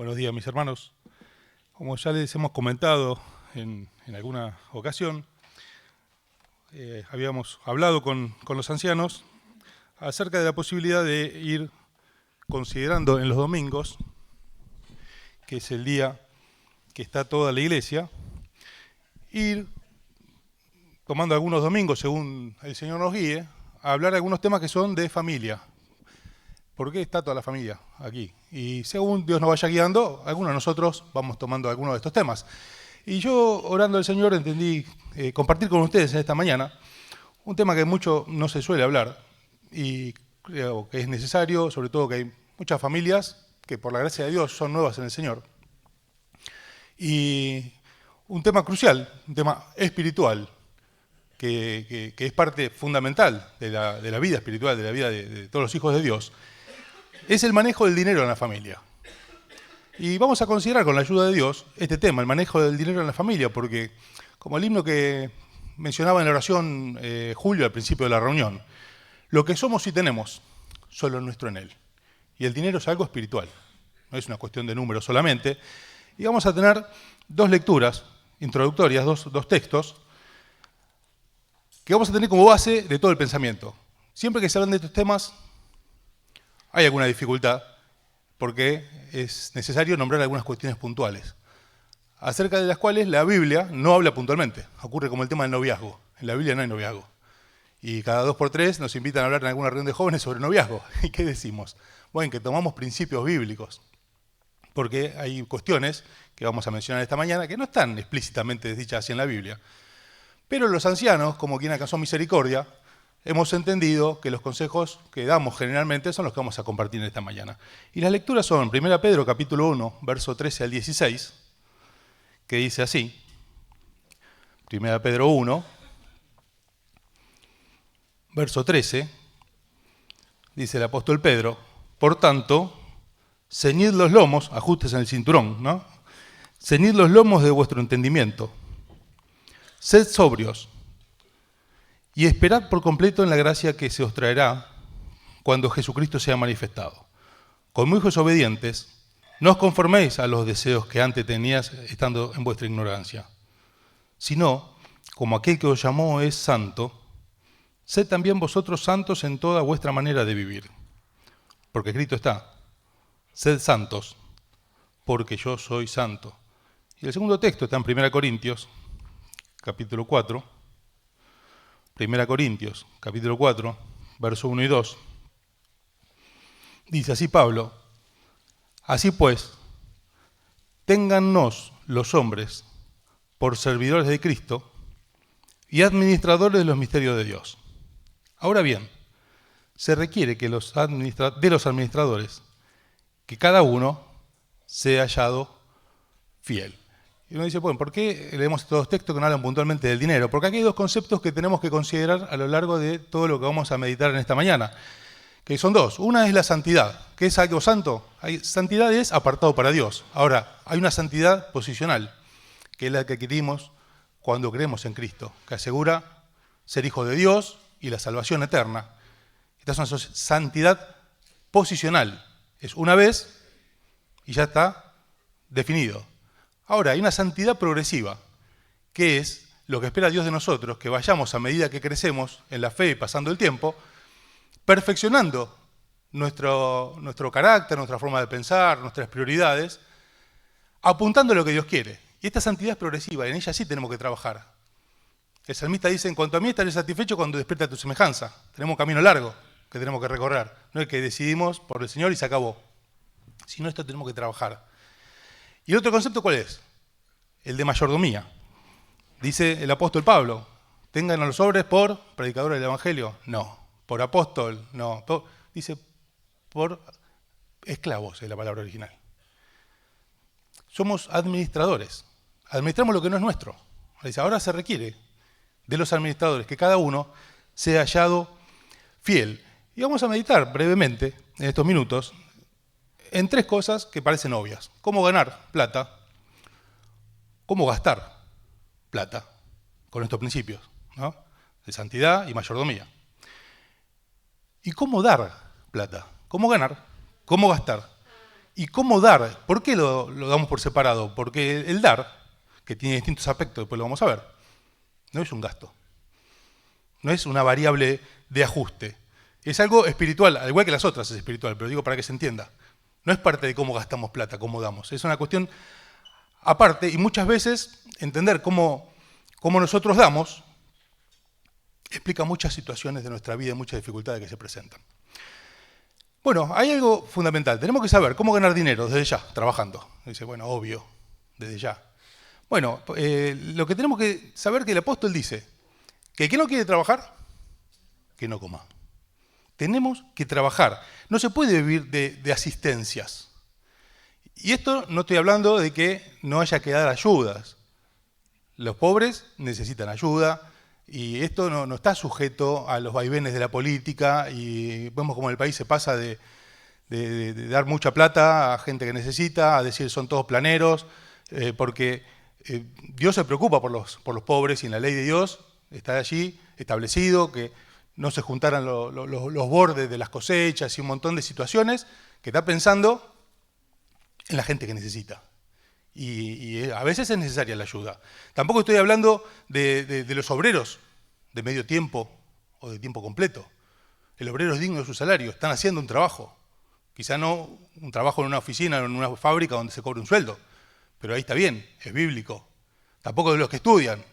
Buenos días, mis hermanos. Como ya les hemos comentado en alguna ocasión, habíamos hablado con los ancianos acerca de la posibilidad de ir considerando en los domingos, que es el día que está toda la iglesia, ir tomando algunos domingos, según el Señor nos guíe, a hablar de algunos temas que son de familia. ¿Por qué está toda la familia aquí? Y según Dios nos vaya guiando, algunos de nosotros vamos tomando algunos de estos temas. Y yo, orando al Señor, entendí compartir con ustedes en esta mañana un tema que mucho no se suele hablar y creo que es necesario, sobre todo que hay muchas familias que por la gracia de Dios son nuevas en el Señor. Y un tema crucial, un tema espiritual, que es parte fundamental de la vida espiritual, de la vida de todos los hijos de Dios, es el manejo del dinero en la familia. Y vamos a considerar con la ayuda de Dios este tema, el manejo del dinero en la familia, porque como el himno que mencionaba en la oración Julio al principio de la reunión, lo que somos y tenemos, solo es nuestro en Él. Y el dinero es algo espiritual, no es una cuestión de números solamente. Y vamos a tener dos lecturas introductorias, dos textos, que vamos a tener como base de todo el pensamiento. Siempre que se hablan de estos temas, hay alguna dificultad, porque es necesario nombrar algunas cuestiones puntuales, acerca de las cuales la Biblia no habla puntualmente. Ocurre como el tema del noviazgo. En la Biblia no hay noviazgo. Y cada 2 por 3 nos invitan a hablar en alguna reunión de jóvenes sobre noviazgo. ¿Y qué decimos? Bueno, que tomamos principios bíblicos, porque hay cuestiones que vamos a mencionar esta mañana que no están explícitamente dichas así en la Biblia. Pero los ancianos, como quien alcanzó misericordia, hemos entendido que los consejos que damos generalmente son los que vamos a compartir en esta mañana. Y las lecturas son 1 Pedro capítulo 1, verso 13 al 16, que dice así. 1 Pedro 1, verso 13, dice el apóstol Pedro: por tanto, ceñid los lomos, ajustes en el cinturón, ¿no? Ceñid los lomos de vuestro entendimiento. Sed sobrios y esperad por completo en la gracia que se os traerá cuando Jesucristo sea manifestado. Como hijos obedientes, no os conforméis a los deseos que antes tenías estando en vuestra ignorancia, sino, como aquel que os llamó es santo, sed también vosotros santos en toda vuestra manera de vivir. Porque escrito está: sed santos, porque yo soy santo. Y el segundo texto está en 1 Corintios, capítulo 4, 1 Corintios, capítulo 4, verso 1 y 2. Dice así Pablo: así pues, téngannos los hombres por servidores de Cristo y administradores de los misterios de Dios. Ahora bien, se requiere que de los administradores, que cada uno sea hallado fiel. Y uno dice, bueno, ¿por qué leemos estos textos que no hablan puntualmente del dinero? Porque aquí hay dos conceptos que tenemos que considerar a lo largo de todo lo que vamos a meditar en esta mañana, que son dos. Una es la santidad, que es algo santo. Santidad es apartado para Dios. Ahora, hay una santidad posicional, que es la que adquirimos cuando creemos en Cristo, que asegura ser hijo de Dios y la salvación eterna. Esta es una santidad posicional. Es una vez y ya está definido. Ahora, hay una santidad progresiva, que es lo que espera Dios de nosotros, que vayamos a medida que crecemos en la fe y pasando el tiempo, perfeccionando nuestro carácter, nuestra forma de pensar, nuestras prioridades, apuntando a lo que Dios quiere. Y esta santidad es progresiva, y en ella sí tenemos que trabajar. El salmista dice, en cuanto a mí estaré satisfecho cuando despierta tu semejanza. Tenemos un camino largo que tenemos que recorrer. No es que decidimos por el Señor y se acabó. Sino esto tenemos que trabajar. ¿Y el otro concepto cuál es? El de mayordomía. Dice el apóstol Pablo, ¿tengan a los hombres por predicadores del Evangelio? No. ¿Por apóstol? No. Dice, por esclavos es la palabra original. Somos administradores. Administramos lo que no es nuestro. Dice, ahora se requiere de los administradores que cada uno sea hallado fiel. Y vamos a meditar brevemente, en estos minutos, en 3 cosas que parecen obvias. Cómo ganar plata, cómo gastar plata, con estos principios, ¿no? De santidad y mayordomía. Y cómo dar plata, cómo ganar, cómo gastar. ¿Y cómo dar? ¿Por qué lo damos por separado? Porque el dar, que tiene distintos aspectos, después lo vamos a ver, no es un gasto. No es una variable de ajuste. Es algo espiritual, al igual que las otras es espiritual, pero digo para que se entienda. No es parte de cómo gastamos plata, cómo damos. Es una cuestión aparte, y muchas veces entender cómo nosotros damos explica muchas situaciones de nuestra vida y muchas dificultades que se presentan. Bueno, hay algo fundamental. Tenemos que saber cómo ganar dinero desde ya, trabajando. Dice, bueno, obvio, desde ya. Bueno, lo que tenemos que saber que el apóstol dice, que el que no quiere trabajar, que no coma. Tenemos que trabajar. No se puede vivir de asistencias. Y esto no estoy hablando de que no haya que dar ayudas. Los pobres necesitan ayuda y esto no está sujeto a los vaivenes de la política y vemos como el país se pasa de dar mucha plata a gente que necesita, a decir son todos planeros, porque Dios se preocupa por los pobres y en la ley de Dios está allí establecido que no se juntaran los bordes de las cosechas y un montón de situaciones que está pensando en la gente que necesita. Y a veces es necesaria la ayuda. Tampoco estoy hablando de los obreros de medio tiempo o de tiempo completo. El obrero es digno de su salario, están haciendo un trabajo. Quizá no un trabajo en una oficina o en una fábrica donde se cobre un sueldo, pero ahí está bien, es bíblico. Tampoco de los que estudian.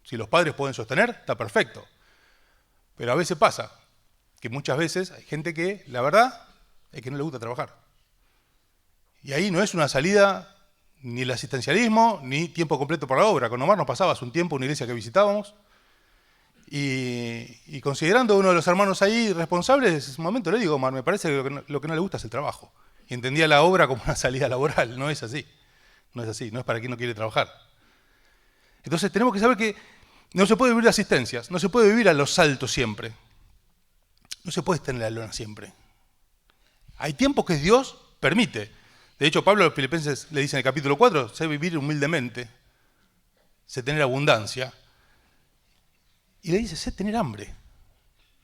Si los padres pueden sostener, está perfecto. Pero a veces pasa que muchas veces hay gente que, la verdad, es que no le gusta trabajar. Y ahí no es una salida ni el asistencialismo, ni tiempo completo para la obra. Con Omar nos pasaba hace un tiempo una iglesia que visitábamos, y considerando a uno de los hermanos ahí responsables, en ese momento le digo, Omar, me parece que lo que no le gusta es el trabajo. Y entendía la obra como una salida laboral, no es así. No es así, no es para quien no quiere trabajar. Entonces tenemos que saber que no se puede vivir de asistencias, no se puede vivir a los saltos siempre. No se puede estar en la lona siempre. Hay tiempos que Dios permite. De hecho, Pablo a los Filipenses le dice en el capítulo 4, sé vivir humildemente, sé tener abundancia. Y le dice, sé tener hambre.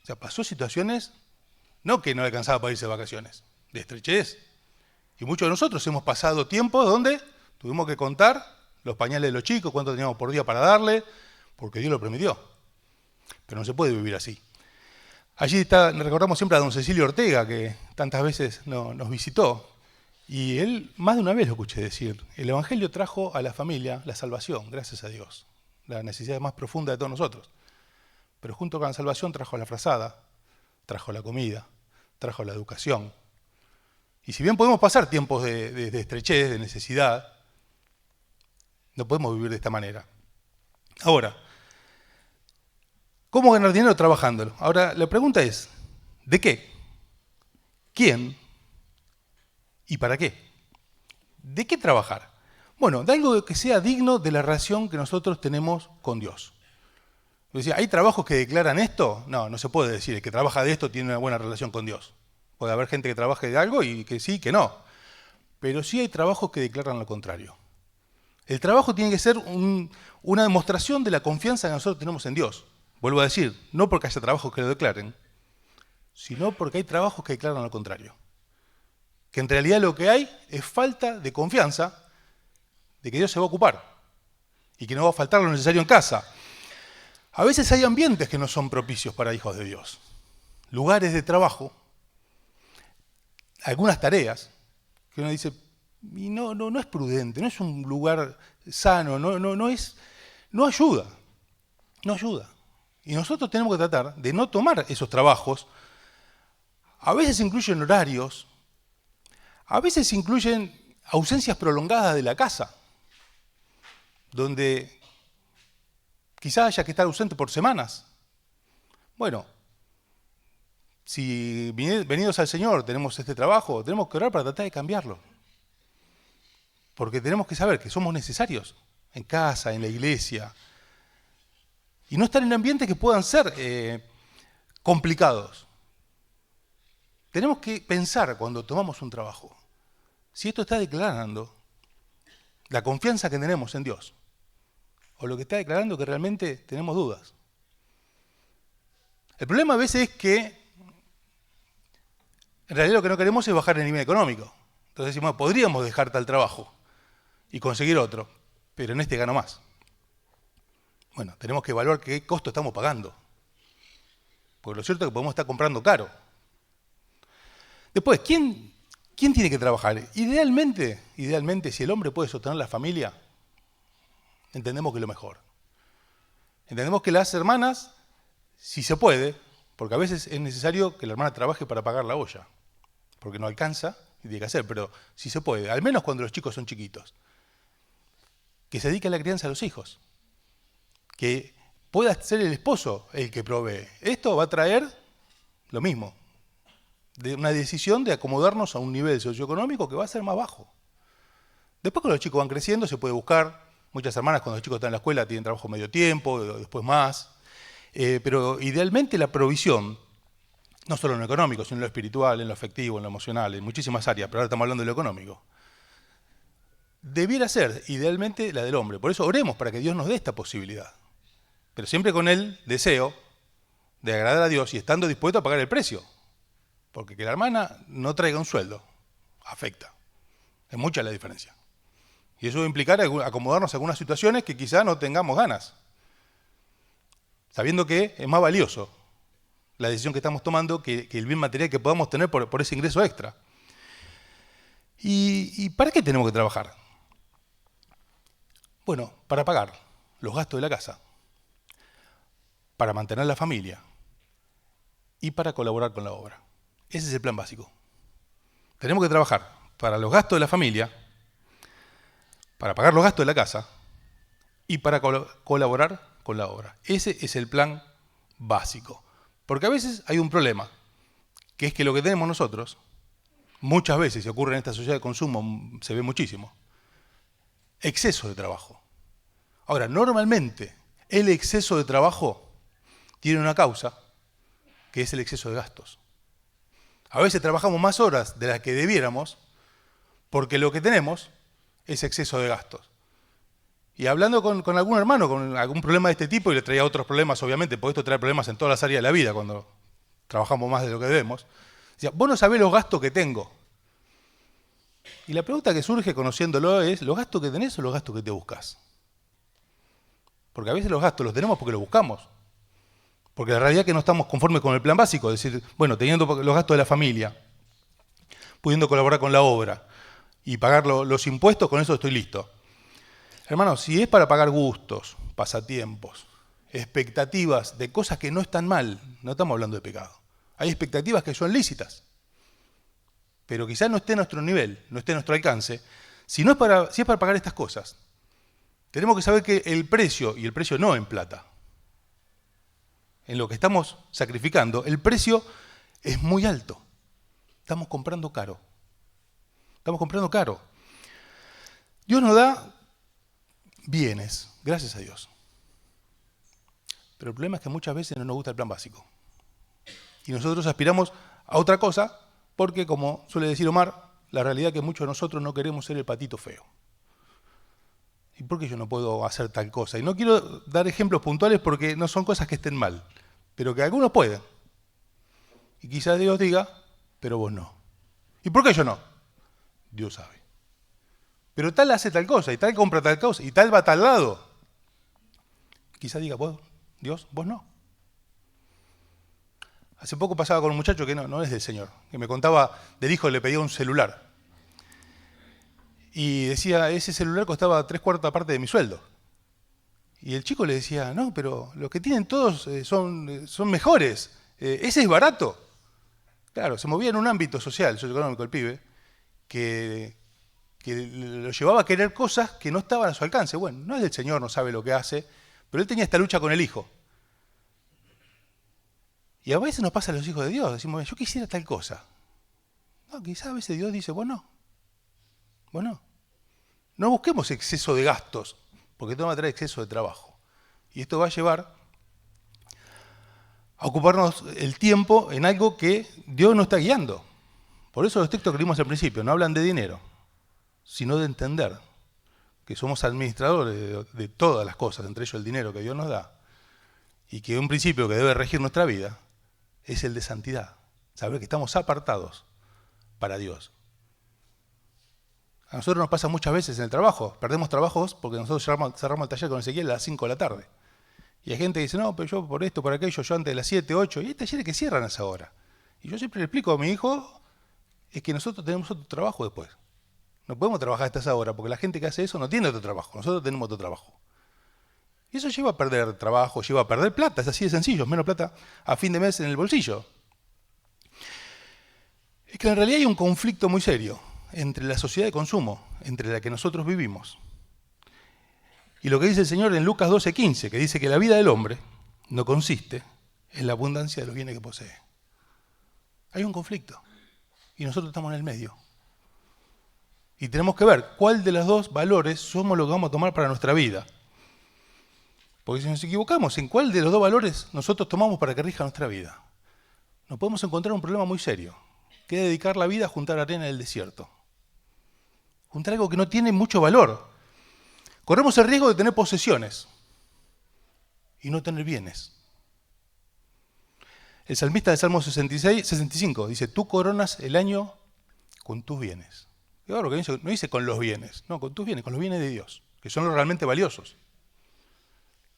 O sea, pasó situaciones, no que no le alcanzaba para irse de vacaciones, de estrechez. Y muchos de nosotros hemos pasado tiempos donde tuvimos que contar los pañales de los chicos, cuánto teníamos por día para darle, porque Dios lo permitió. Pero no se puede vivir así. Allí recordamos siempre a don Cecilio Ortega, que tantas veces nos visitó. Y él, más de una vez lo escuché decir, el Evangelio trajo a la familia la salvación, gracias a Dios. La necesidad más profunda de todos nosotros. Pero junto con la salvación trajo la frazada, trajo la comida, trajo la educación. Y si bien podemos pasar tiempos de estrechez, de necesidad, no podemos vivir de esta manera. Ahora, ¿cómo ganar dinero trabajándolo? Ahora, la pregunta es, ¿de qué? ¿Quién? ¿Y para qué? ¿De qué trabajar? Bueno, de algo que sea digno de la relación que nosotros tenemos con Dios. Es decir, ¿hay trabajos que declaran esto? No, no se puede decir, el que trabaja de esto tiene una buena relación con Dios. Puede haber gente que trabaje de algo y que sí, que no. Pero sí hay trabajos que declaran lo contrario. El trabajo tiene que ser una demostración de la confianza que nosotros tenemos en Dios. Vuelvo a decir, no porque haya trabajos que lo declaren, sino porque hay trabajos que declaran lo contrario. Que en realidad lo que hay es falta de confianza de que Dios se va a ocupar y que no va a faltar lo necesario en casa. A veces hay ambientes que no son propicios para hijos de Dios. Lugares de trabajo, algunas tareas, que uno dice, y no es prudente, no es un lugar sano, no ayuda. Y nosotros tenemos que tratar de no tomar esos trabajos. A veces incluyen horarios, a veces incluyen ausencias prolongadas de la casa, donde quizás haya que estar ausente por semanas. Bueno, si venidos al Señor tenemos este trabajo, tenemos que orar para tratar de cambiarlo. Porque tenemos que saber que somos necesarios en casa, en la iglesia. Y no estar en ambientes que puedan ser complicados. Tenemos que pensar cuando tomamos un trabajo, si esto está declarando la confianza que tenemos en Dios, o lo que está declarando que realmente tenemos dudas. El problema a veces es que en realidad lo que no queremos es bajar el nivel económico. Entonces decimos, bueno, podríamos dejar tal trabajo y conseguir otro, pero en este gano más. Bueno, tenemos que evaluar qué costo estamos pagando. Porque lo cierto es que podemos estar comprando caro. Después, ¿quién tiene que trabajar? Idealmente, si el hombre puede sostener la familia, entendemos que es lo mejor. Entendemos que las hermanas, si se puede, porque a veces es necesario que la hermana trabaje para pagar la olla, porque no alcanza y tiene que hacer, pero si se puede, al menos cuando los chicos son chiquitos, que se dedique a la crianza de los hijos, que pueda ser el esposo el que provee. Esto va a traer lo mismo, de una decisión de acomodarnos a un nivel socioeconómico que va a ser más bajo. Después cuando los chicos van creciendo se puede buscar, muchas hermanas cuando los chicos están en la escuela tienen trabajo medio tiempo, después más, pero idealmente la provisión, no solo en lo económico, sino en lo espiritual, en lo afectivo, en lo emocional, en muchísimas áreas, pero ahora estamos hablando de lo económico, debiera ser idealmente la del hombre. Por eso oremos para que Dios nos dé esta posibilidad, pero siempre con el deseo de agradar a Dios y estando dispuesto a pagar el precio. Porque que la hermana no traiga un sueldo afecta. Es mucha la diferencia. Y eso va a implicar acomodarnos a algunas situaciones que quizá no tengamos ganas. Sabiendo que es más valioso la decisión que estamos tomando que el bien material que podamos tener por ese ingreso extra. ¿Y para qué tenemos que trabajar? Bueno, para pagar los gastos de la casa, para mantener la familia y para colaborar con la obra. Ese es el plan básico. Tenemos que trabajar para los gastos de la familia, para pagar los gastos de la casa y para colaborar con la obra. Ese es el plan básico. Porque a veces hay un problema, que es que lo que tenemos nosotros, muchas veces, y ocurre en esta sociedad de consumo, se ve muchísimo, exceso de trabajo. Ahora, normalmente, el exceso de trabajo tiene una causa, que es el exceso de gastos. A veces trabajamos más horas de las que debiéramos porque lo que tenemos es exceso de gastos. Y hablando con algún hermano con algún problema de este tipo, y le traía otros problemas obviamente, porque esto trae problemas en todas las áreas de la vida cuando trabajamos más de lo que debemos, decía, vos no sabés los gastos que tengo. Y la pregunta que surge conociéndolo es, ¿los gastos que tenés o los gastos que te buscas? Porque a veces los gastos los tenemos porque los buscamos. Porque la realidad es que no estamos conformes con el plan básico, es decir, bueno, teniendo los gastos de la familia, pudiendo colaborar con la obra y pagar los impuestos, con eso estoy listo. Hermanos, si es para pagar gustos, pasatiempos, expectativas de cosas que no están mal, no estamos hablando de pecado. Hay expectativas que son lícitas, pero quizás no esté a nuestro nivel, no esté a nuestro alcance. Si es para pagar estas cosas, tenemos que saber que el precio, y el precio no en plata, en lo que estamos sacrificando, el precio es muy alto. Estamos comprando caro. Estamos comprando caro. Dios nos da bienes, gracias a Dios. Pero el problema es que muchas veces no nos gusta el plan básico. Y nosotros aspiramos a otra cosa porque, como suele decir Omar, la realidad es que muchos de nosotros no queremos ser el patito feo. ¿Y por qué yo no puedo hacer tal cosa? Y no quiero dar ejemplos puntuales porque no son cosas que estén mal, pero que algunos pueden. Y quizás Dios diga, pero vos no. ¿Y por qué yo no? Dios sabe. Pero tal hace tal cosa, y tal compra tal cosa, y tal va a tal lado. Quizás diga, vos, Dios, vos no. Hace poco pasaba con un muchacho que no es del Señor, que me contaba del hijo que le pedía un celular. Y decía, ese celular costaba 3/4 parte de mi sueldo. Y el chico le decía, no, pero los que tienen todos son mejores. Ese es barato. Claro, se movía en un ámbito social, socioeconómico el pibe, que lo llevaba a querer cosas que no estaban a su alcance. Bueno, no es del Señor, no sabe lo que hace, pero él tenía esta lucha con el hijo. Y a veces nos pasa a los hijos de Dios, decimos, yo quisiera tal cosa. No, quizás a veces Dios dice, vos no. No busquemos exceso de gastos, porque esto va a traer exceso de trabajo. Y esto va a llevar a ocuparnos el tiempo en algo que Dios nos está guiando. Por eso los textos que leímos al principio no hablan de dinero, sino de entender que somos administradores de todas las cosas, entre ellos el dinero que Dios nos da, y que un principio que debe regir nuestra vida es el de santidad, saber que estamos apartados para Dios. A nosotros nos pasa muchas veces en el trabajo. Perdemos trabajos porque nosotros cerramos el taller con Ezequiel a las 5 de la tarde. Y hay gente que dice, no, pero yo por esto, por aquello, yo antes de las 7, 8. Y hay talleres que cierran a esa hora. Y yo siempre le explico a mi hijo, es que nosotros tenemos otro trabajo después. No podemos trabajar hasta esa hora porque la gente que hace eso no tiene otro trabajo. Nosotros tenemos otro trabajo. Y eso lleva a perder trabajo, lleva a perder plata. Es así de sencillo, menos plata a fin de mes en el bolsillo. Es que en realidad hay un conflicto muy serio entre la sociedad de consumo, entre la que nosotros vivimos, y lo que dice el Señor en Lucas 12:15, que dice que la vida del hombre no consiste en la abundancia de los bienes que posee. Hay un conflicto, y nosotros estamos en el medio. Y tenemos que ver cuál de los dos valores somos los que vamos a tomar para nuestra vida. Porque si nos equivocamos en cuál de los dos valores nosotros tomamos para que rija nuestra vida, nos podemos encontrar un problema muy serio, que es dedicar la vida a juntar arena del desierto. Juntar algo que no tiene mucho valor. Corremos el riesgo de tener posesiones y no tener bienes. El salmista del Salmo 65 dice, tú coronas el año con tus bienes. Y ahora lo que dice, no dice con los bienes, no, con tus bienes, con los bienes de Dios, que son los realmente valiosos.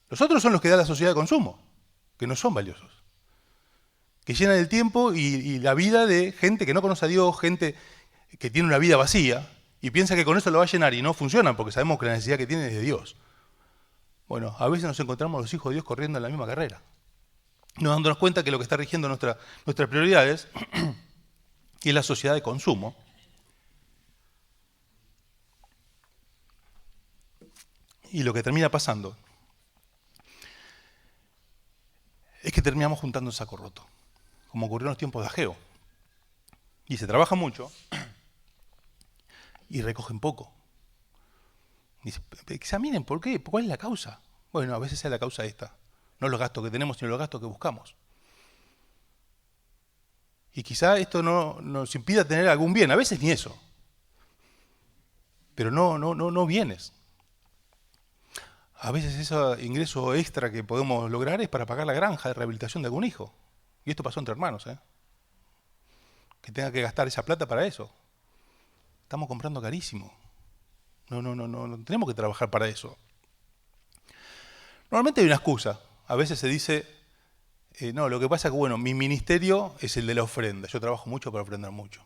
Los otros son los que da la sociedad de consumo, que no son valiosos. Que llenan el tiempo y la vida de gente que no conoce a Dios, gente que tiene una vida vacía, y piensa que con eso lo va a llenar y no funciona porque sabemos que la necesidad que tiene es de Dios. Bueno, a veces nos encontramos los hijos de Dios corriendo en la misma carrera, no dándonos cuenta que lo que está rigiendo nuestras prioridades es la sociedad de consumo. Y lo que termina pasando es que terminamos juntando un saco roto, como ocurrió en los tiempos de Ageo. Y se trabaja mucho y recogen poco. Dice, examinen por qué, cuál es la causa. Bueno, a veces es la causa esta. No los gastos que tenemos, sino los gastos que buscamos. Y quizá esto no nos impida tener algún bien, a veces ni eso. Pero no bienes. A veces ese ingreso extra que podemos lograr es para pagar la granja de rehabilitación de algún hijo. Y esto pasó entre hermanos, que tenga que gastar esa plata para eso. Estamos comprando carísimo. No tenemos que trabajar para eso. Normalmente hay una excusa. A veces se dice, no, lo que pasa es que, bueno, mi ministerio es el de la ofrenda. Yo trabajo mucho para ofrendar mucho.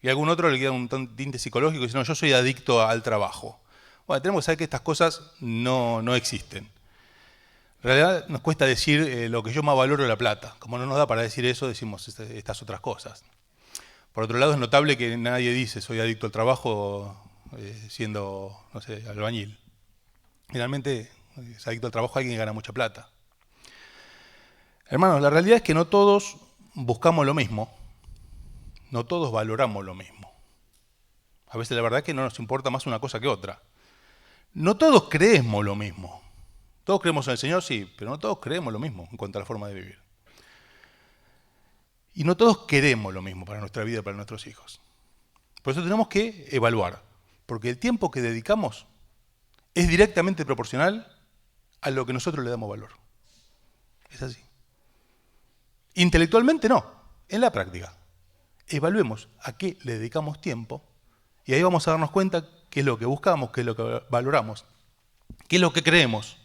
Y a algún otro le queda un tinte psicológico y dice, no, yo soy adicto al trabajo. Bueno, tenemos que saber que estas cosas no existen. En realidad nos cuesta decir lo que yo más valoro es la plata. Como no nos da para decir eso, decimos estas otras cosas. Por otro lado, es notable que nadie dice soy adicto al trabajo siendo, no sé, albañil. Generalmente es adicto al trabajo alguien que gana mucha plata. Hermanos, la realidad es que no todos buscamos lo mismo, no todos valoramos lo mismo. A veces la verdad es que no nos importa más una cosa que otra. No todos creemos lo mismo. Todos creemos en el Señor, sí, pero no todos creemos lo mismo en cuanto a la forma de vivir. Y no todos queremos lo mismo para nuestra vida y para nuestros hijos. Por eso tenemos que evaluar, porque el tiempo que dedicamos es directamente proporcional a lo que nosotros le damos valor. Es así. Intelectualmente no, en la práctica. Evaluemos a qué le dedicamos tiempo y ahí vamos a darnos cuenta qué es lo que buscamos, qué es lo que valoramos, qué es lo que creemos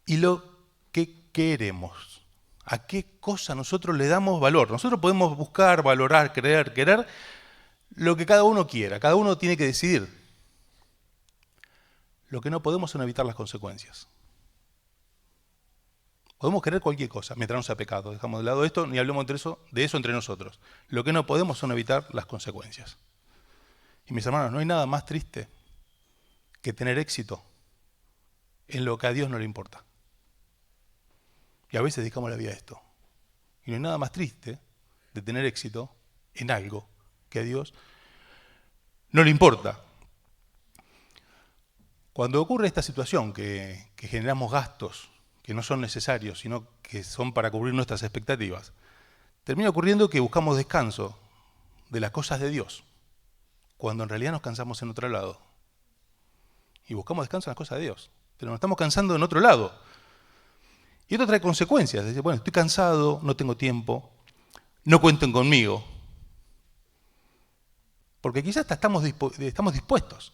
y lo que queremos. ¿A qué cosa nosotros le damos valor? Nosotros podemos buscar, valorar, creer, querer lo que cada uno quiera. Cada uno tiene que decidir. Lo que no podemos son evitar las consecuencias. Podemos querer cualquier cosa mientras no sea pecado. Dejamos de lado esto ni hablemos de eso entre nosotros. Lo que no podemos son evitar las consecuencias. Y mis hermanos, no hay nada más triste que tener éxito en lo que a Dios no le importa. Y a veces dedicamos la vida a esto. Y no hay nada más triste de tener éxito en algo que a Dios no le importa. Cuando ocurre esta situación que generamos gastos que no son necesarios, sino que son para cubrir nuestras expectativas, termina ocurriendo que buscamos descanso de las cosas de Dios, cuando en realidad nos cansamos en otro lado. Y buscamos descanso en las cosas de Dios, pero nos estamos cansando en otro lado. Y esto trae consecuencias. Dice, bueno, estoy cansado, no tengo tiempo, no cuenten conmigo. Porque quizás estamos dispuestos,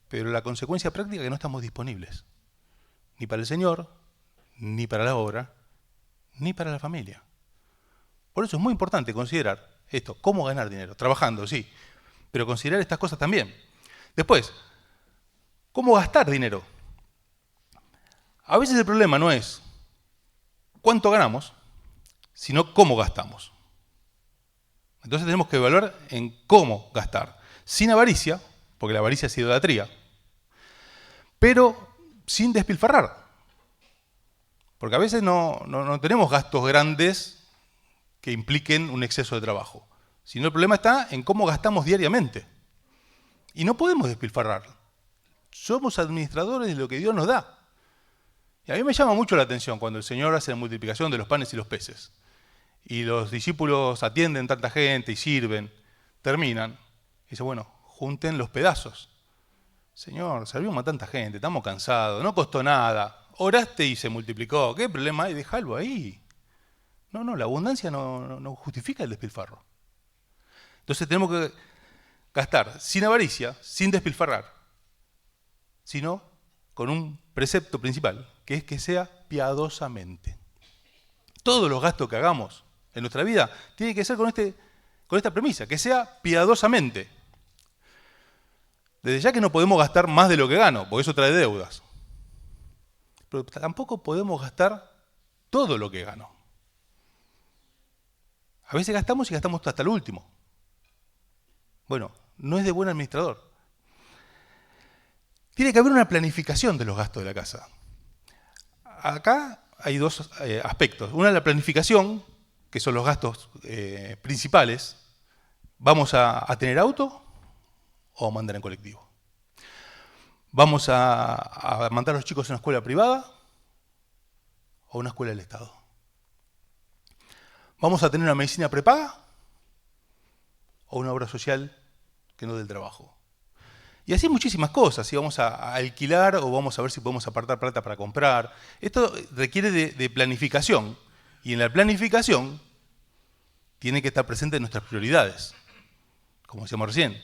pero la consecuencia práctica es que no estamos disponibles, ni para el Señor, ni para la obra, ni para la familia. Por eso es muy importante considerar esto, cómo ganar dinero, trabajando, sí, pero considerar estas cosas también. Después, cómo gastar dinero. A veces el problema no es cuánto ganamos, sino cómo gastamos. Entonces tenemos que evaluar en cómo gastar, sin avaricia, porque la avaricia es idolatría, pero sin despilfarrar. Porque a veces no tenemos gastos grandes que impliquen un exceso de trabajo, sino el problema está en cómo gastamos diariamente. Y no podemos despilfarrar. Somos administradores de lo que Dios nos da. Y a mí me llama mucho la atención cuando el Señor hace la multiplicación de los panes y los peces. Y los discípulos atienden tanta gente y sirven, terminan. Y dice, bueno, junten los pedazos. Señor, servimos a tanta gente, estamos cansados, no costó nada. Oraste y se multiplicó. ¿Qué problema hay? Déjalo ahí. No, la abundancia no justifica el despilfarro. Entonces tenemos que gastar sin avaricia, sin despilfarrar, sino con un precepto principal, que es que sea piadosamente. Todos los gastos que hagamos en nuestra vida tienen que ser con esta premisa, que sea piadosamente. Desde ya que no podemos gastar más de lo que gano, porque eso trae deudas. Pero tampoco podemos gastar todo lo que gano. A veces gastamos y gastamos hasta el último. Bueno, no es de buen administrador. Tiene que haber una planificación de los gastos de la casa. Acá hay dos aspectos. Una es la planificación, que son los gastos principales. ¿Vamos a tener auto o a mandar en colectivo? ¿Vamos a mandar a los chicos a una escuela privada o a una escuela del Estado? ¿Vamos a tener una medicina prepaga o una obra social que no del trabajo? Y así muchísimas cosas, si vamos a alquilar o vamos a ver si podemos apartar plata para comprar. Esto requiere de planificación, y en la planificación tiene que estar presente nuestras prioridades. Como decíamos recién,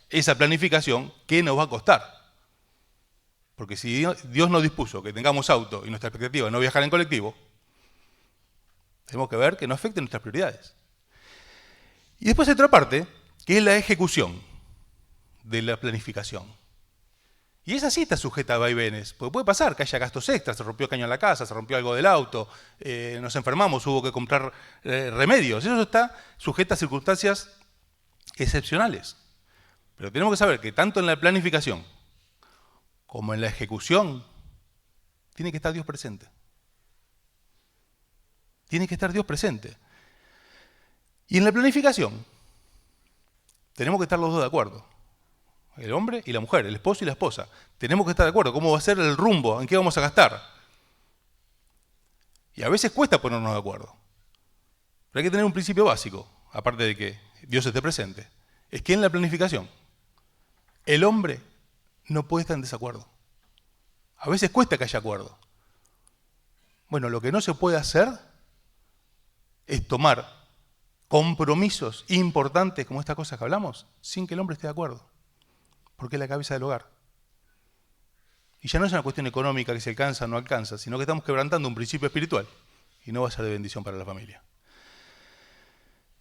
esa planificación, ¿qué nos va a costar? Porque si Dios nos dispuso que tengamos auto y nuestra expectativa es no viajar en colectivo, tenemos que ver que no afecte nuestras prioridades. Y después hay otra parte, que es la ejecución de la planificación. Y esa sí está sujeta a vaivenes, porque puede pasar que haya gastos extras, se rompió el caño en la casa, se rompió algo del auto, nos enfermamos, hubo que comprar remedios. Eso está sujeto a circunstancias excepcionales. Pero tenemos que saber que tanto en la planificación como en la ejecución tiene que estar Dios presente. Tiene que estar Dios presente. Y en la planificación tenemos que estar los dos de acuerdo. El hombre y la mujer, el esposo y la esposa. Tenemos que estar de acuerdo. ¿Cómo va a ser el rumbo? ¿En qué vamos a gastar? Y a veces cuesta ponernos de acuerdo. Pero hay que tener un principio básico, aparte de que Dios esté presente. Es que en la planificación, el hombre no puede estar en desacuerdo. A veces cuesta que haya acuerdo. Bueno, lo que no se puede hacer es tomar compromisos importantes como estas cosas que hablamos sin que el hombre esté de acuerdo. Porque es la cabeza del hogar. Y ya no es una cuestión económica que se alcanza o no alcanza, sino que estamos quebrantando un principio espiritual y no va a ser de bendición para la familia.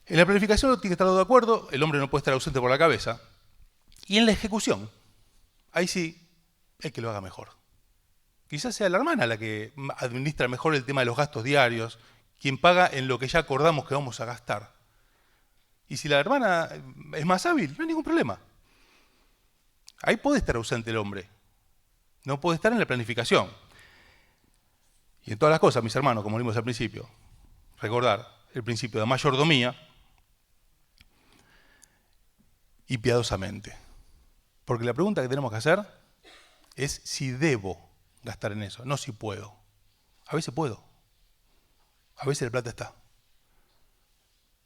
En la planificación tiene que estar de acuerdo, el hombre no puede estar ausente por la cabeza. Y en la ejecución, ahí sí, el que lo haga mejor. Quizás sea la hermana la que administra mejor el tema de los gastos diarios, quien paga en lo que ya acordamos que vamos a gastar. Y si la hermana es más hábil, no hay ningún problema. Ahí puede estar ausente el hombre, no puede estar en la planificación. Y en todas las cosas, mis hermanos, como vimos al principio, recordar el principio de mayordomía y piadosamente. Porque la pregunta que tenemos que hacer es si debo gastar en eso, no si puedo. A veces puedo, a veces la plata está.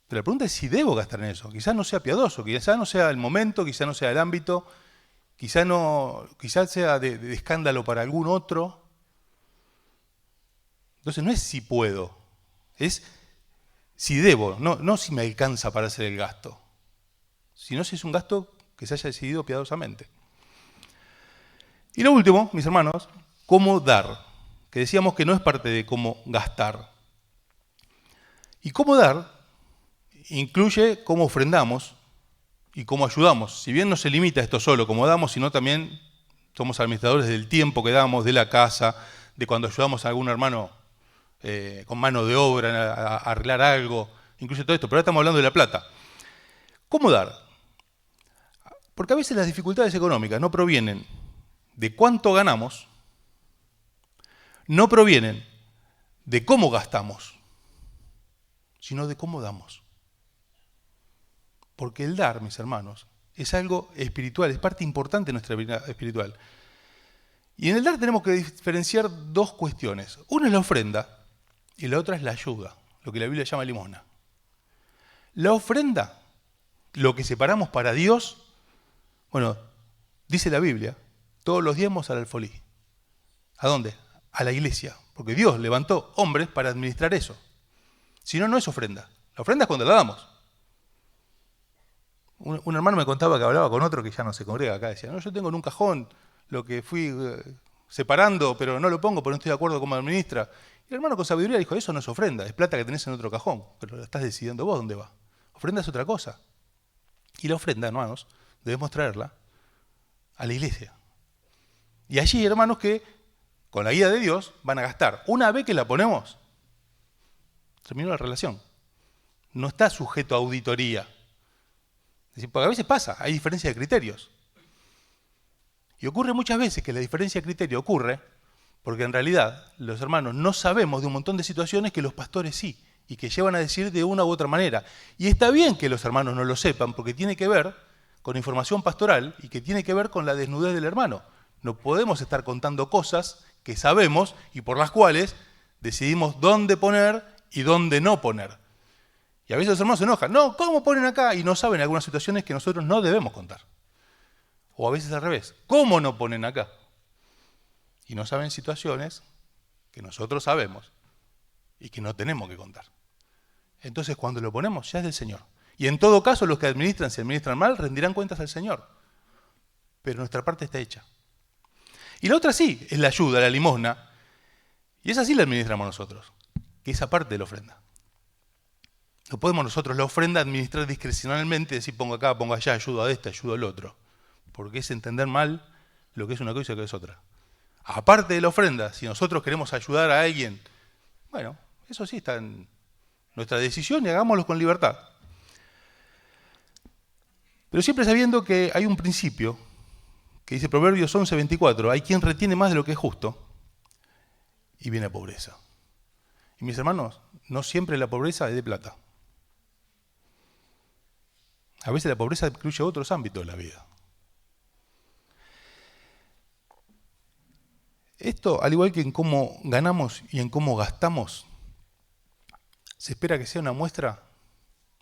Pero la pregunta es si debo gastar en eso. Quizás no sea piadoso, quizás no sea el momento, quizás no sea el ámbito, quizás sea de escándalo para algún otro. Entonces no es si puedo, es si debo, no si me alcanza para hacer el gasto, sino si es un gasto que se haya decidido piadosamente. Y lo último, mis hermanos, cómo dar, que decíamos que no es parte de cómo gastar. Y cómo dar incluye cómo ofrendamos y cómo ayudamos. Si bien no se limita a esto solo, cómo damos, sino también somos administradores del tiempo que damos, de la casa, de cuando ayudamos a algún hermano con mano de obra a arreglar algo, incluye todo esto, pero ahora estamos hablando de la plata. ¿Cómo dar? Porque a veces las dificultades económicas no provienen de cuánto ganamos, no provienen de cómo gastamos, sino de cómo damos. Porque el dar, mis hermanos, es algo espiritual, es parte importante de nuestra vida espiritual. Y en el dar tenemos que diferenciar dos cuestiones. Una es la ofrenda y la otra es la ayuda, lo que la Biblia llama limosna. La ofrenda, lo que separamos para Dios, bueno, dice la Biblia, todos los diezmos al alfolí. ¿A dónde? A la iglesia, porque Dios levantó hombres para administrar eso. Si no, no es ofrenda. La ofrenda es cuando la damos. Un hermano me contaba que hablaba con otro que ya no se congrega acá. Decía, no, yo tengo en un cajón lo que fui separando, pero no lo pongo porque no estoy de acuerdo cómo administra. Y el hermano con sabiduría dijo, eso no es ofrenda, es plata que tenés en otro cajón, pero la estás decidiendo vos dónde va. Ofrenda es otra cosa. Y la ofrenda, hermanos, debemos traerla a la iglesia. Y allí, hermanos, que con la guía de Dios van a gastar. Una vez que la ponemos, terminó la relación. No está sujeto a auditoría. Porque a veces pasa, hay diferencia de criterios. Y ocurre muchas veces que la diferencia de criterio ocurre porque en realidad los hermanos no sabemos de un montón de situaciones que los pastores sí, y que llevan a decir de una u otra manera. Y está bien que los hermanos no lo sepan porque tiene que ver con información pastoral y que tiene que ver con la desnudez del hermano. No podemos estar contando cosas que sabemos y por las cuales decidimos dónde poner y dónde no poner. Y a veces los hermanos se enojan. No, ¿cómo ponen acá? Y no saben algunas situaciones que nosotros no debemos contar. O a veces al revés. ¿Cómo no ponen acá? Y no saben situaciones que nosotros sabemos y que no tenemos que contar. Entonces cuando lo ponemos ya es del Señor. Y en todo caso los que administran, si administran mal, rendirán cuentas al Señor. Pero nuestra parte está hecha. Y la otra sí, es la ayuda, la limosna. Y esa sí la administramos nosotros, que es aparte de la ofrenda. No podemos nosotros la ofrenda administrar discrecionalmente, decir pongo acá, pongo allá, ayudo a este, ayudo al otro. Porque es entender mal lo que es una cosa y lo que es otra. Aparte de la ofrenda, si nosotros queremos ayudar a alguien, bueno, eso sí está en nuestra decisión y hagámoslo con libertad. Pero siempre sabiendo que hay un principio, que dice Proverbios 11:24, hay quien retiene más de lo que es justo y viene a pobreza. Y mis hermanos, no siempre la pobreza es de plata. A veces la pobreza incluye otros ámbitos de la vida. Esto, al igual que en cómo ganamos y en cómo gastamos, se espera que sea una muestra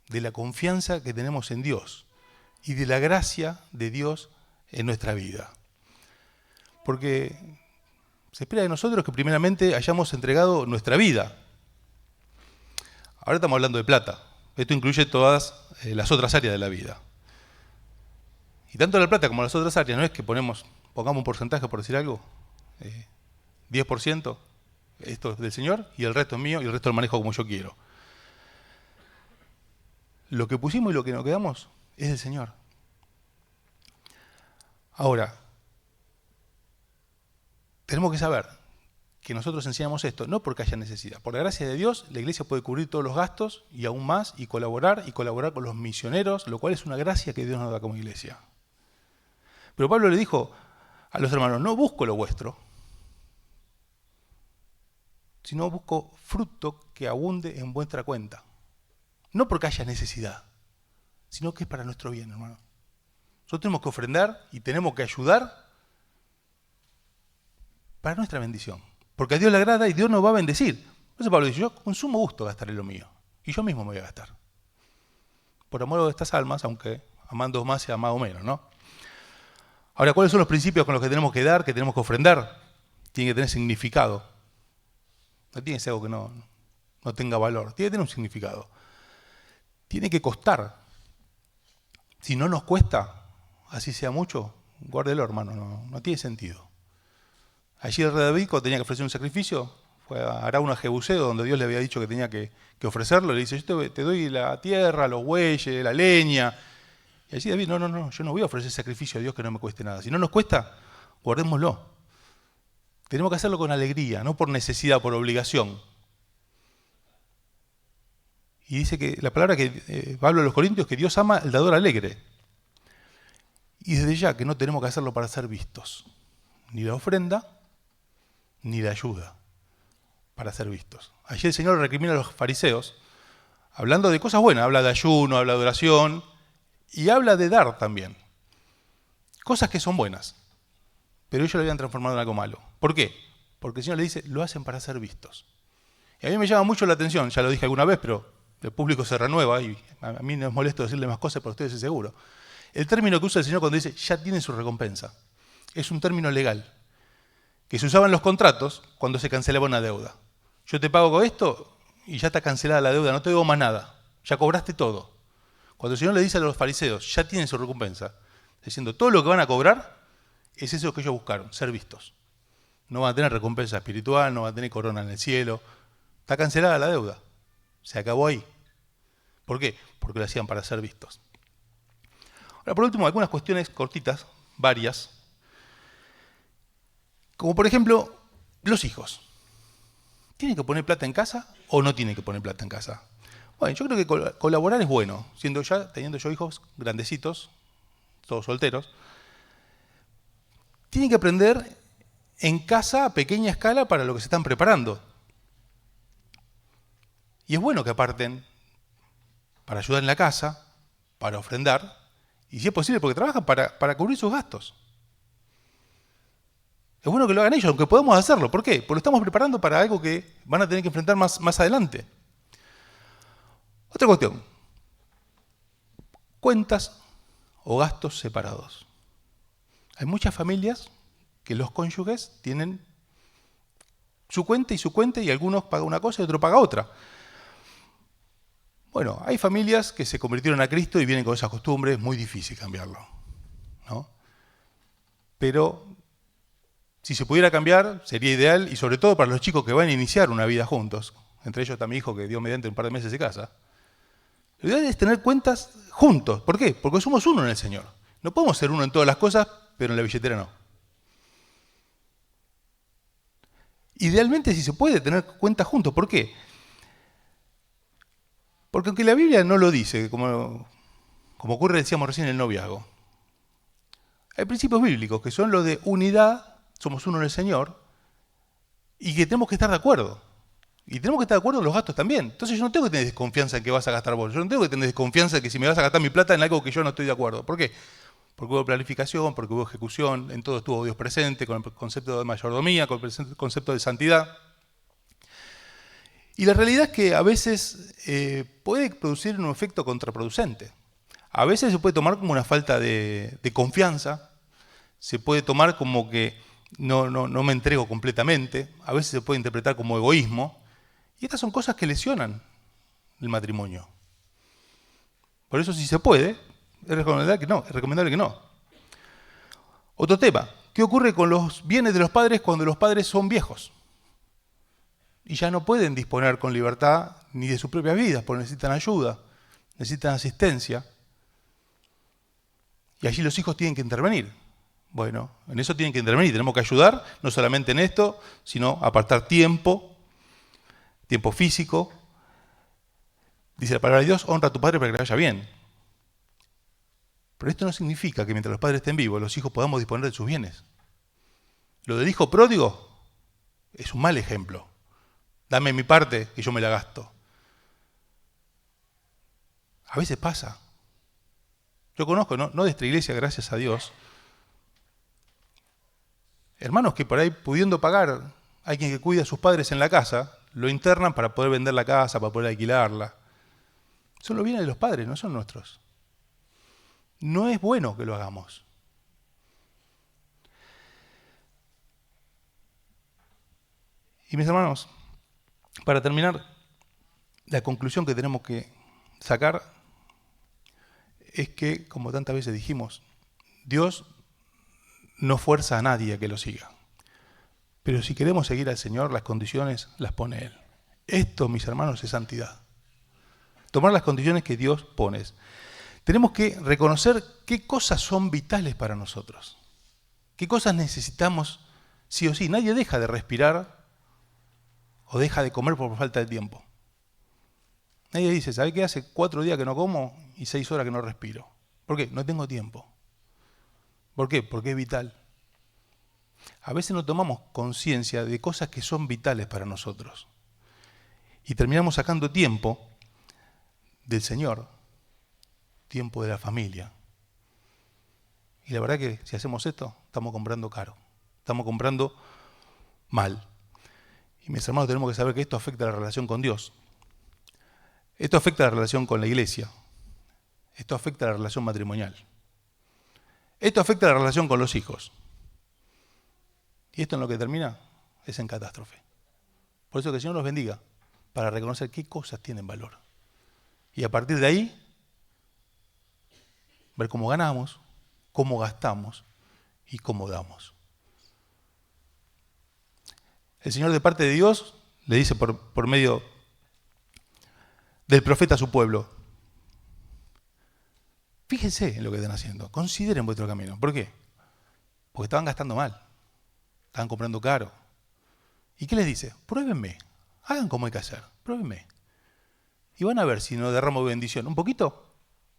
de la confianza que tenemos en Dios y de la gracia de Dios en nuestra vida. Porque se espera de nosotros que primeramente hayamos entregado nuestra vida. Ahora estamos hablando de plata. Esto incluye todas las otras áreas de la vida. Y tanto la plata como las otras áreas, no es que pongamos un porcentaje por decir algo, 10%, esto es del Señor y el resto es mío y el resto lo manejo como yo quiero. Lo que pusimos y lo que nos quedamos es del Señor. Ahora, tenemos que saber que nosotros enseñamos esto, no porque haya necesidad. Por la gracia de Dios, la iglesia puede cubrir todos los gastos y aún más, y colaborar con los misioneros, lo cual es una gracia que Dios nos da como iglesia. Pero Pablo le dijo a los hermanos, no busco lo vuestro, sino busco fruto que abunde en vuestra cuenta. No porque haya necesidad, sino que es para nuestro bien, hermano. Nosotros tenemos que ofrendar y tenemos que ayudar para nuestra bendición. Porque a Dios le agrada y Dios nos va a bendecir. Por eso Pablo dice, yo con sumo gusto gastaré lo mío. Y yo mismo me voy a gastar. Por amor de estas almas, aunque amando más sea amado menos, ¿no? Ahora, ¿cuáles son los principios con los que tenemos que dar, que tenemos que ofrendar? Tiene que tener significado. No tiene que ser algo que no tenga valor. Tiene que tener un significado. Tiene que costar. Si no nos cuesta, así sea mucho, guárdelo, hermano, no tiene sentido. Allí el rey David, cuando tenía que ofrecer un sacrificio, fue a Arauna Jebuseo, donde Dios le había dicho que tenía que ofrecerlo. Le dice, yo te doy la tierra, los bueyes, la leña. Y allí David, no, yo no voy a ofrecer sacrificio a Dios que no me cueste nada. Si no nos cuesta, guardémoslo. Tenemos que hacerlo con alegría, no por necesidad, por obligación. Y dice que la palabra que Pablo a los Corintios, que Dios ama el dador alegre. Y desde ya que no tenemos que hacerlo para ser vistos. Ni la ofrenda, ni la ayuda para ser vistos. Allí el Señor recrimina a los fariseos, hablando de cosas buenas, habla de ayuno, habla de oración, y habla de dar también. Cosas que son buenas, pero ellos lo habían transformado en algo malo. ¿Por qué? Porque el Señor le dice, lo hacen para ser vistos. Y a mí me llama mucho la atención, ya lo dije alguna vez, pero el público se renueva y a mí no es molesto decirle más cosas, pero ustedes es seguro. El término que usa el Señor cuando dice, ya tienen su recompensa, es un término legal, que se usaba en los contratos cuando se cancelaba una deuda. Yo te pago con esto y ya está cancelada la deuda, no te debo más nada, ya cobraste todo. Cuando el Señor le dice a los fariseos, ya tienen su recompensa, diciendo, todo lo que van a cobrar es eso que ellos buscaron, ser vistos. No van a tener recompensa espiritual, no van a tener corona en el cielo. Está cancelada la deuda. Se acabó ahí. ¿Por qué? Porque lo hacían para ser vistos. Ahora, por último, algunas cuestiones cortitas, varias. Como por ejemplo, los hijos. ¿Tienen que poner plata en casa o no tienen que poner plata en casa? Bueno, yo creo que colaborar es bueno, teniendo yo hijos grandecitos, todos solteros. Tienen que aprender en casa a pequeña escala para lo que se están preparando. Y es bueno que aparten para ayudar en la casa, para ofrendar, y si es posible, porque trabajan para cubrir sus gastos. Es bueno que lo hagan ellos, aunque podemos hacerlo. ¿Por qué? Porque lo estamos preparando para algo que van a tener que enfrentar más adelante. Otra cuestión. Cuentas o gastos separados. Hay muchas familias que los cónyuges tienen su cuenta y algunos pagan una cosa y otro paga otra. Bueno, hay familias que se convirtieron a Cristo y vienen con esas costumbres, es muy difícil cambiarlo, ¿no? Pero si se pudiera cambiar, sería ideal, y sobre todo para los chicos que van a iniciar una vida juntos, entre ellos está mi hijo que Dios mediante un par de meses se casa. Lo ideal es tener cuentas juntos. ¿Por qué? Porque somos uno en el Señor. No podemos ser uno en todas las cosas, pero en la billetera no. Idealmente, si se puede, tener cuentas juntos. ¿Por qué? Porque aunque la Biblia no lo dice, como ocurre, decíamos recién, en el noviazgo, hay principios bíblicos que son los de unidad, somos uno en el Señor, y que tenemos que estar de acuerdo. Y tenemos que estar de acuerdo en los gastos también. Entonces yo no tengo que tener desconfianza en que vas a gastar vos. Yo no tengo que tener desconfianza en que si me vas a gastar mi plata en algo que yo no estoy de acuerdo. ¿Por qué? Porque hubo planificación, porque hubo ejecución, en todo estuvo Dios presente, con el concepto de mayordomía, con el concepto de santidad. Y la realidad es que a veces puede producir un efecto contraproducente. A veces se puede tomar como una falta de confianza, se puede tomar como que no me entrego completamente, a veces se puede interpretar como egoísmo, y estas son cosas que lesionan el matrimonio. Por eso, si se puede, es recomendable que no. Otro tema, ¿qué ocurre con los bienes de los padres cuando los padres son viejos? Y ya no pueden disponer con libertad ni de sus propias vidas, porque necesitan ayuda, necesitan asistencia. Y allí los hijos tienen que intervenir. Bueno, en eso tienen que intervenir, tenemos que ayudar, no solamente en esto, sino apartar tiempo físico. Dice la palabra de Dios, honra a tu padre para que le vaya bien. Pero esto no significa que mientras los padres estén vivos, los hijos podamos disponer de sus bienes. Lo del hijo pródigo es un mal ejemplo. Dame mi parte y yo me la gasto. A veces pasa. Yo conozco, no de esta iglesia, gracias a Dios, hermanos que por ahí pudiendo pagar, hay quien que cuida a sus padres en la casa, lo internan para poder vender la casa, para poder alquilarla. Son los bienes de los padres, no son nuestros. No es bueno que lo hagamos. Y mis hermanos, para terminar, la conclusión que tenemos que sacar es que, como tantas veces dijimos, Dios no fuerza a nadie a que lo siga. Pero si queremos seguir al Señor, las condiciones las pone Él. Esto, mis hermanos, es santidad. Tomar las condiciones que Dios pone. Tenemos que reconocer qué cosas son vitales para nosotros. Qué cosas necesitamos sí o sí. Nadie deja de respirar o deja de comer por falta de tiempo. Nadie dice, ¿sabe qué? Hace 4 días que no como y 6 horas que no respiro. ¿Por qué? No tengo tiempo. ¿Por qué? Porque es vital. A veces no tomamos conciencia de cosas que son vitales para nosotros. Y terminamos sacando tiempo del Señor, tiempo de la familia. Y la verdad que si hacemos esto, estamos comprando caro. Estamos comprando mal. Y mis hermanos, tenemos que saber que esto afecta a la relación con Dios. Esto afecta a la relación con la iglesia. Esto afecta a la relación matrimonial. Esto afecta a la relación con los hijos. Y esto en lo que termina es en catástrofe. Por eso que el Señor nos bendiga, para reconocer qué cosas tienen valor. Y a partir de ahí, ver cómo ganamos, cómo gastamos y cómo damos. El Señor, de parte de Dios, le dice por medio del profeta a su pueblo: fíjense en lo que están haciendo, consideren vuestro camino. ¿Por qué? Porque estaban gastando mal, estaban comprando caro. ¿Y qué les dice? Pruébenme, hagan como hay que hacer, pruébenme. Y van a ver si no derramo bendición. ¿Un poquito?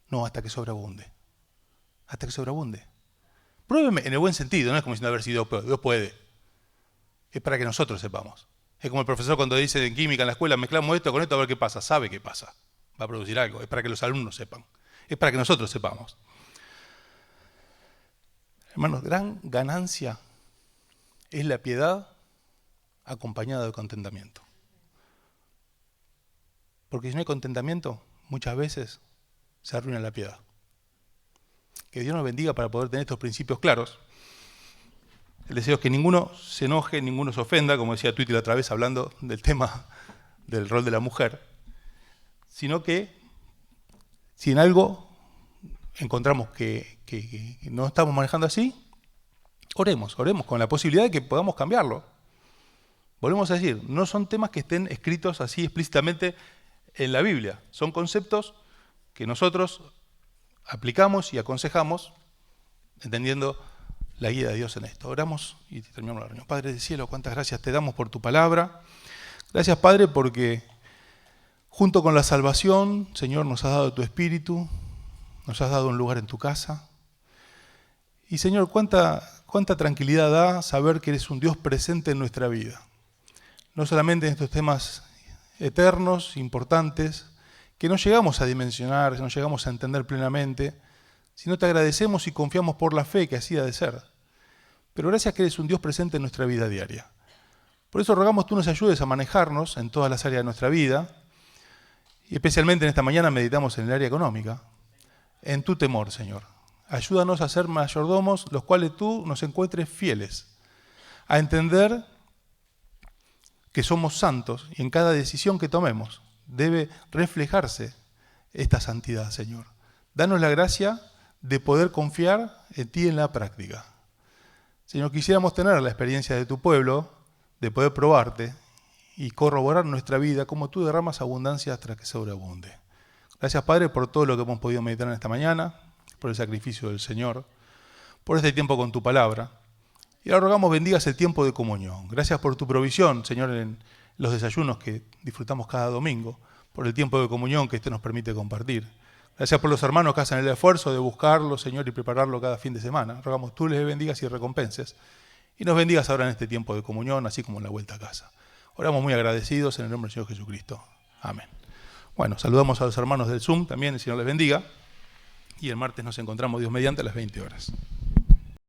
No, hasta que sobreabunde. Hasta que sobreabunde. Pruébenme en el buen sentido, no es como diciendo a ver si Dios puede. Es para que nosotros sepamos. Es como el profesor cuando dice en química en la escuela, mezclamos esto con esto a ver qué pasa. Sabe qué pasa. Va a producir algo. Es para que los alumnos sepan. Es para que nosotros sepamos. Hermanos, gran ganancia es la piedad acompañada de contentamiento. Porque si no hay contentamiento, muchas veces se arruina la piedad. Que Dios nos bendiga para poder tener estos principios claros. El deseo es que ninguno se enoje, ninguno se ofenda, como decía Twitter otra vez hablando del tema del rol de la mujer, sino que si en algo encontramos que no estamos manejando así, oremos con la posibilidad de que podamos cambiarlo. Volvemos a decir, no son temas que estén escritos así explícitamente en la Biblia, son conceptos que nosotros aplicamos y aconsejamos entendiendo la guía de Dios en esto. Oramos y terminamos la reunión. Padre del cielo, cuántas gracias te damos por tu palabra. Gracias, Padre, porque junto con la salvación, Señor, nos has dado tu Espíritu, nos has dado un lugar en tu casa. Y, Señor, cuánta tranquilidad da saber que eres un Dios presente en nuestra vida. No solamente en estos temas eternos, importantes, que no llegamos a dimensionar, no llegamos a entender plenamente, sino te agradecemos y confiamos por la fe que así ha de ser. Pero gracias que eres un Dios presente en nuestra vida diaria. Por eso rogamos tú nos ayudes a manejarnos en todas las áreas de nuestra vida, y especialmente en esta mañana meditamos en el área económica, en tu temor, Señor. Ayúdanos a ser mayordomos, los cuales tú nos encuentres fieles, a entender que somos santos y en cada decisión que tomemos debe reflejarse esta santidad, Señor. Danos la gracia de poder confiar en ti en la práctica. Señor, quisiéramos tener la experiencia de tu pueblo, de poder probarte y corroborar nuestra vida como tú derramas abundancia hasta que sobreabunde. Gracias, Padre, por todo lo que hemos podido meditar en esta mañana, por el sacrificio del Señor, por este tiempo con tu palabra. Y ahora rogamos bendigas el tiempo de comunión. Gracias por tu provisión, Señor, en los desayunos que disfrutamos cada domingo, por el tiempo de comunión que este nos permite compartir. Gracias por los hermanos que hacen el esfuerzo de buscarlo, Señor, y prepararlo cada fin de semana. Rogamos tú les bendigas y recompenses. Y nos bendigas ahora en este tiempo de comunión, así como en la vuelta a casa. Oramos muy agradecidos en el nombre del Señor Jesucristo. Amén. Bueno, saludamos a los hermanos del Zoom también, el Señor les bendiga. Y el martes nos encontramos, Dios mediante, a las 20 horas.